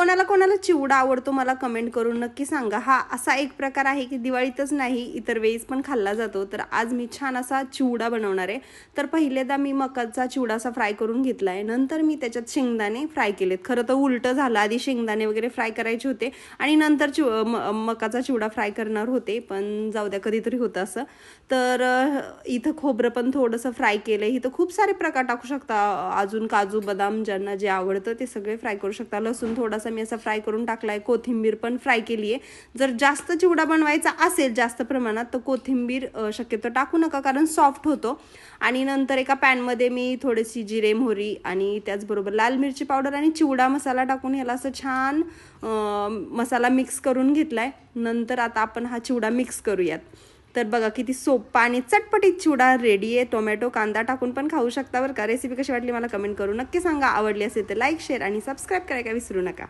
कोणाला कोणाला चिवडा आवडतो मला कमेंट करून नक्की सांगा. हा असा एक प्रकार आहे की दिवाळीतच नाही इतर वेळेस पण खाल्ला जातो. तर आज मी छान असा चिवडा बनवणार आहे. तर पहिल्यांदा मी मकाचा चिवडा असा फ्राय करून घेतला आहे, नंतर मी त्याच्यात शेंगदाणे फ्राय केलेत. खरं तर उलटं झालं, आधी शेंगदाणे वगैरे फ्राय करायचे होते आणि नंतर मकाचा चिवडा फ्राय करणार होते, पण जाऊ द्या कधीतरी होतं असं. तर इथं खोबरं पण थोडंसं फ्राय केलं आहे. इथं खूप सारे प्रकार टाकू शकता, अजून काजू बदाम ज्यांना जे आवडतं ते सगळे फ्राय करू शकता. लसूण थोडासा मी असा फ्राय करून टाकला आहे, कोथिंबीर पण फ्राय केली आहे. जर जास्त चिवडा बनवायचा असेल जास्त प्रमाणात तर कोथिंबीर शक्यतो टाकू नका, कारण सॉफ्ट होतो. आणि नंतर एका पॅनमध्ये मी थोडीशी जिरे मोहरी आणि त्याचबरोबर लाल मिरची पावडर आणि चिवडा मसाला टाकून ह्याला असं छान मसाला मिक्स करून घेतला आहे. नंतर आता आपण हा चिवडा मिक्स करूयात. तर बघा किती सोपा आणि चटपटीत चिवडा रेडी आहे. टोमॅटो कांदा टाकून पण खाऊ शकता बरं का. रेसिपी कशी वाटली मला कमेंट करून नक्की सांगा. आवडली असेल तर लाईक शेअर आणि सबस्क्राईब करायला विसरू नका.